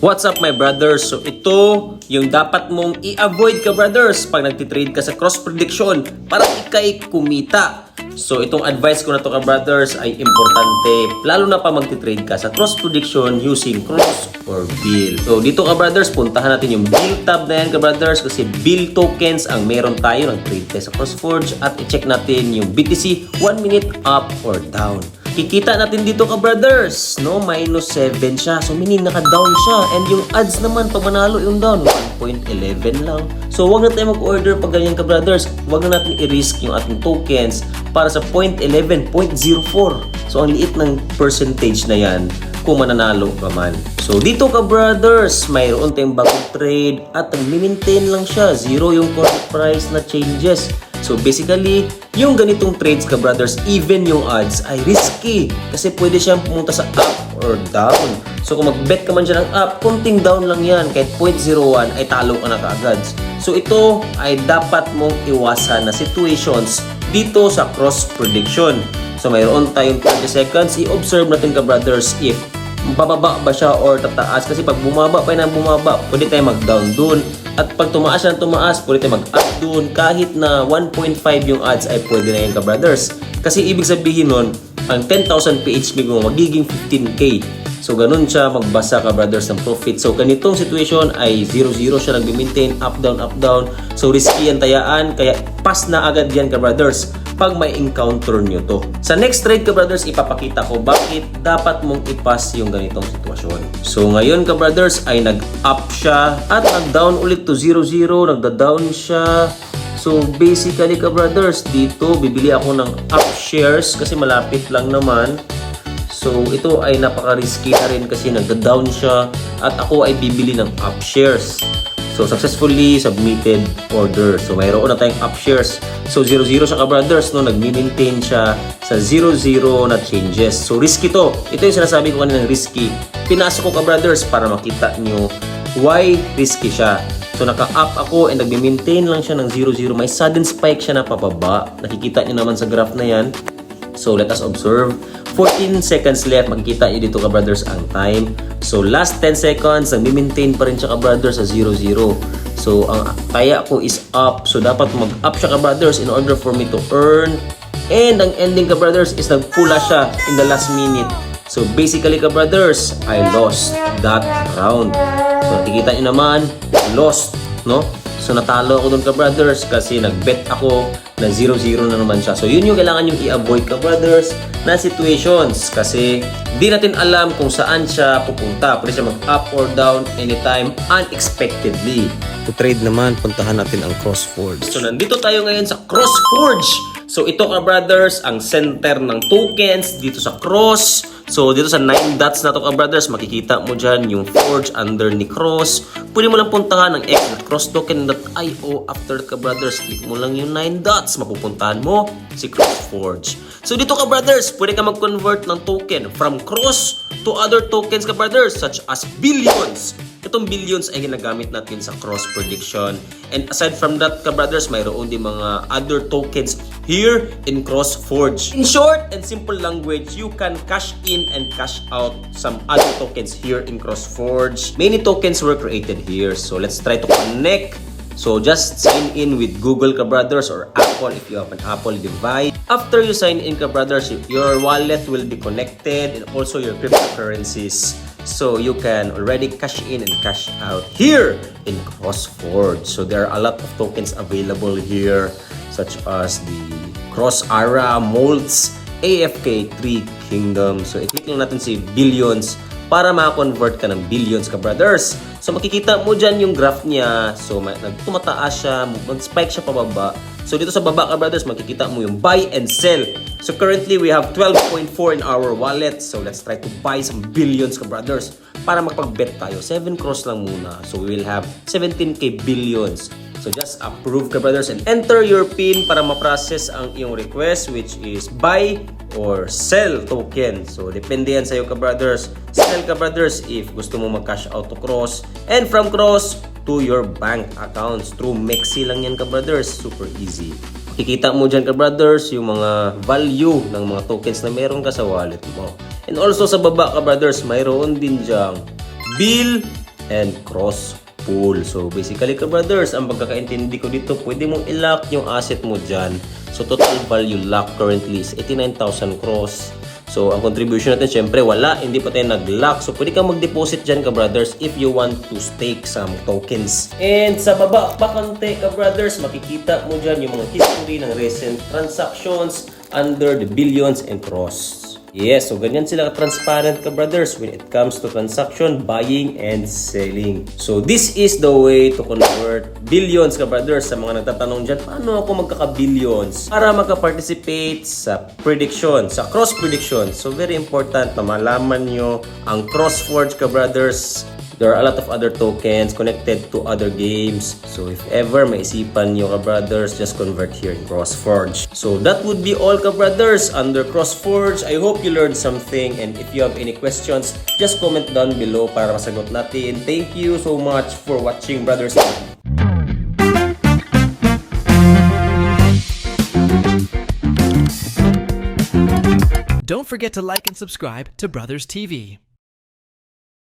What's up my brothers? So ito yung dapat mong i-avoid ka brothers pag nagtitrade ka sa cross prediction para ikay kumita. So itong advice ko na to ka brothers ay importante lalo na pa magtitrade ka sa cross prediction using cross or bill. So dito ka brothers, puntahan natin yung bill tab na yan ka brothers kasi bill tokens ang meron tayo ng trade tayo sa CrossForge at i-check natin yung BTC 1 minute up or down. Kikita natin dito ka brothers, no? Minus 7 siya. So meaning naka-down siya. And yung odds naman pag manalo yung down, 1.11 lang. So wag na tayo mag-order pag ganyan ka brothers. Wag na natin i-risk yung ating tokens para sa 0.11, 0.04. So ang liit ng percentage na yan kung mananalo ka man. So dito ka brothers, mayroon tayong bagong trade at nag-maintain lang siya. Zero yung current price na changes. So basically, yung ganitong trades ka brothers, even yung odds ay risky kasi pwede siyang pumunta sa up or down. So kung mag-bet ka man dyan ng up, konting down lang yan. Kahit 0.01 ay talo ka na kaagad. So ito ay dapat mong iwasan na situations dito sa cross prediction. So mayroon tayong 30 seconds. I-observe natin ka brothers if bababa ba siya or tataas. Kasi pag bumaba pa na bumaba, pwede tayo mag-down dun. At pag tumaas na tumaas, pwede tayo mag-up dun. Kahit na 1.5 yung odds ay pwede na yan ka brothers. Kasi ibig sabihin nun, ang 10,000 PHP mo magiging 15K. So ganun siya magbasa ka brothers ng profit. So ganitong situation ay 0-0 siya nag-maintain, up down. So risky yan tayaan, kaya pass na agad yan ka brothers pag may encounter nyo to. Sa next trade ka brothers, ipapakita ko bakit dapat mong ipass yung ganitong sitwasyon. So ngayon ka brothers ay nag-up siya at nag-down ulit to 0-0, nagda-down siya. So basically ka brothers, dito bibili ako ng up shares kasi malapit lang naman. So ito ay napaka-risky na rin kasi nagda-down siya at ako ay bibili ng up shares. So successfully submitted order. So mayroon na tayong up shares. So 0-0 siya ka brothers, no? Nag-maintain siya sa 0-0 na changes. So risky to. Ito yung sinasabi ko kanina ng risky. Pinasok ko ka brothers para makita nyo why risky siya. So naka-up ako and nag-maintain lang siya ng 0-0. May sudden spike siya na pababa. Nakikita nyo naman sa graph na yan. So let us observe. 14 seconds left. Makikita nyo dito ka brothers ang time. So last 10 seconds, nag-maintain pa rin siya ka brothers sa 0-0. So ang kaya ko is up. So dapat mag-up siya ka brothers in order for me to earn. And ang ending ka brothers is nagpula siya in the last minute. So basically ka brothers, I lost that round. So nakikita nyo naman, lost, no? So natalo ako dun ka brothers kasi nag-bet ako na 0-0 na naman siya. So yun yung kailangan yung i-avoid ka brothers na situations kasi di natin alam kung saan siya pupunta. Pwede siya mag-up or down anytime unexpectedly. To trade naman, puntahan natin ang CrossForge. So nandito tayo ngayon sa CrossForge. So ito ka brothers, ang center ng tokens dito sa Cross. So dito sa 9 dots na to ka brothers, makikita mo dyan yung Forge under ni Cross. Pwede mo lang puntahan ang cross-token.io. After ka brothers, click mo lang yung 9 dots, mapupuntahan mo si CrossForge. So dito ka brothers, pwede ka mag-convert ng token from Cross to other tokens ka brothers such as Billions. Itong Billions ay ginagamit natin sa cross prediction. And aside from that ka brothers, mayroon din mga other tokens here in CrossForge. In short and simple language, you can cash in and cash out some other tokens here in CrossForge. Many tokens were created here. So let's try to connect. So just sign in with Google ka brothers or Apple if you have an Apple device. After you sign in ka brothers, your wallet will be connected and also your cryptocurrencies. So you can already cash in and cash out here in CrossForge. So there are a lot of tokens available here such as the CrossAra, Molts, AFK, 3 Kingdom. So i-click lang natin si Billions para ma-convert ka ng Billions ka brothers. So makikita mo dyan yung graph niya. So tumataas siya, mag-spike siya pababa. So dito sa baba ka brothers, makikita mo yung buy and sell. So currently we have 12.4 in our wallet. So let's try to buy some Billions ka brothers para makapag-bet tayo. 7 cross lang muna. So we will have 17k Billions. So just approve ka brothers and enter your PIN para ma-process ang iyong request which is buy or sell token. So depende yan sa'yo ka brothers. Sell ka brothers if gusto mo mag-cash out to Cross and from Cross to your bank accounts. Through Mexi lang yan ka brothers. Super easy. Kikita mo dyan ka brothers yung mga value ng mga tokens na meron ka sa wallet mo. And also sa baba ka brothers, mayroon din dyang bill and cross pool. So basically ka brothers, ang pagkakaintindi ko dito, pwede mong i-lock yung asset mo dyan. So total value lock currently is 89,000 cross. So, ang contribution natin, syempre, wala. Hindi pa tayo nag-lock. So, pwede kang mag-deposit dyan, ka-brothers, if you want to stake some tokens. And sa baba pa konti, ka-brothers, makikita mo dyan yung mga history ng recent transactions under the billions and cross. Yes, so ganyan sila ka-transparent ka-brothers when it comes to transaction, buying, and selling. So, this is the way to convert billions ka-brothers. Sa mga nagtatanong dyan, paano ako magkaka-billions? Para magka-participate sa prediction, sa cross-prediction. So, very important na malaman nyo ang CrossForge ka-brothers. There are a lot of other tokens connected to other games. So if ever maisipan nyo ka-brothers, just convert here in CrossForge. So that would be all ka-brothers under CrossForge. I hope you learned something, and if you have any questions, just comment down below para masagot natin. Thank you so much for watching, brothers. Don't forget to like and subscribe to Brothers TV.